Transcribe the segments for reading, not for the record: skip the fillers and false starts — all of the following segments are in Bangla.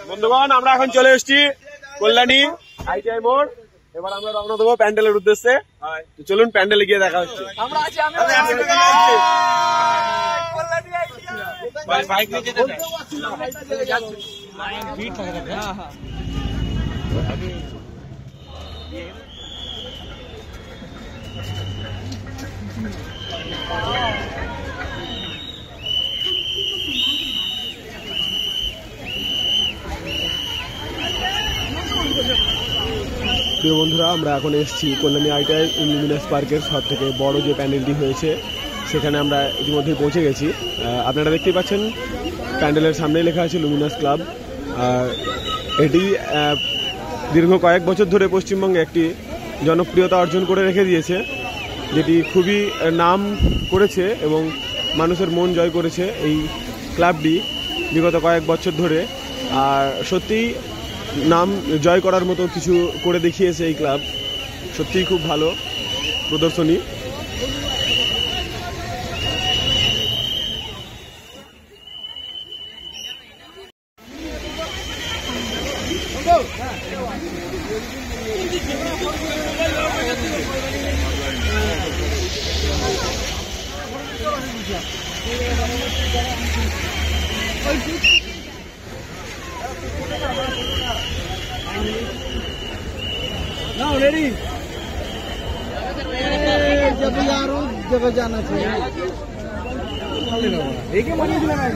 বন্ধুগণ, আমরা এখন চলে এসেছি কল্যাণী আইটিআই মোড়। এবার আমরা রওনা দেবো প্যান্ডেলের উদ্দেশ্যে। চলুন প্যান্ডেলে গিয়ে দেখা হচ্ছে। প্রিয় বন্ধুরা, আমরা এখন এসেছি কল্যাণী আইটিআই লুমিনাস পার্কের সব থেকে বড় যে প্যান্ডেলটি হয়েছে সেখানে আমরা ইতিমধ্যে পৌঁছে গেছি। আপনারা দেখতেই পাচ্ছেন প্যান্ডেলের সামনেই লেখা আছে লুমিনাস ক্লাব। আর এটি দীর্ঘ কয়েক বছর ধরে পশ্চিমবঙ্গে একটি জনপ্রিয়তা অর্জন করে রেখে দিয়েছে, যেটি খুবই নাম করেছে এবং মানুষের মন জয় করেছে এই ক্লাবটি বিগত কয়েক বছর ধরে। আর সত্যিই নাম জয় করার মতো কিছু করে দেখিয়েছে এই ক্লাব। সত্যিই খুব ভালো প্রদর্শনী।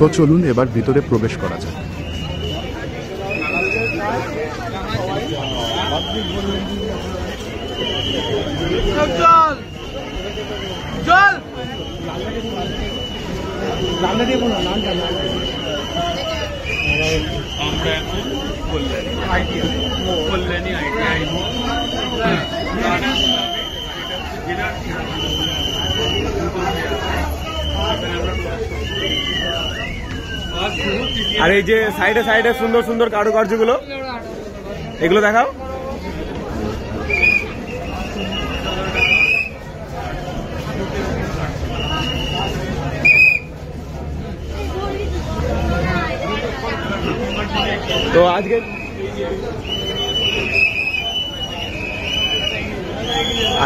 তো চলুন এবার ভিতরে প্রবেশ করা যাক। আর এই যে সাইডে সাইডে সুন্দর সুন্দর কারুকার্যগুলো, এগুলো দেখাও। তো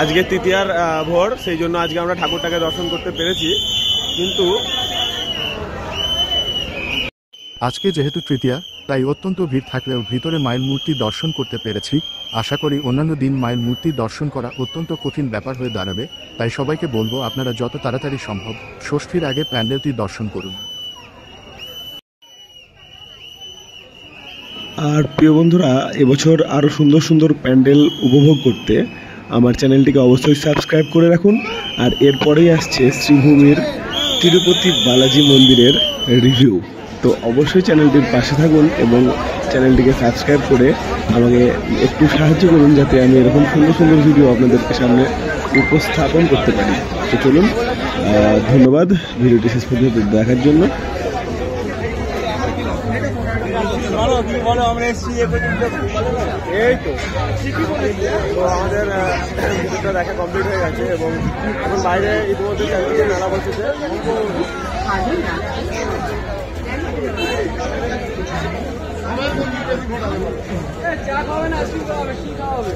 আজকে তৃতীয়ার ভোর, সেই জন্য আজকে আমরা ঠাকুরটাকে দর্শন করতে পেরেছি। কিন্তু আজকে যেহেতু তৃতীয়া, তাই অত্যন্ত ভিড় থাকলেও ভিতরে মায়ের মূর্তি দর্শন করতে পেরেছি। আশা করি অন্যান্য দিন মায়ের মূর্তি দর্শন করা অত্যন্ত কঠিন ব্যাপার হয়ে দাঁড়াবে, তাই সবাইকে বলবো আপনারা যত তাড়াতাড়ি সম্ভব ষষ্ঠীর আগে প্যান্ডেলটি দর্শন করুন। আর প্রিয় বন্ধুরা, এবছর আরও সুন্দর সুন্দর প্যান্ডেল উপভোগ করতে আমার চ্যানেলটিকে অবশ্যই সাবস্ক্রাইব করে রাখুন। আর এরপরেই আসছে শ্রীভূমির তিরুপতি বালাজি মন্দিরের রিভিউ। তো অবশ্যই চ্যানেলটির পাশে থাকুন এবং চ্যানেলটিকে সাবস্ক্রাইব করে আমাকে একটু সাহায্য করুন, যাতে আমি এরকম সুন্দর সুন্দর ভিডিও আপনাদেরকে সামনে উপস্থাপন করতে পারি। তো চলুন, ধন্যবাদ ভিডিওটি শেষ পর্যন্ত দেখার জন্য। এই তো আমাদের ভিডিওটা দেখা কমপ্লিট হয়ে গেছে এবং এখন বাইরে ইতিমধ্যে চারিদিকে মেলা বসেছে। চা খাবে না, কি খাওয়াবে?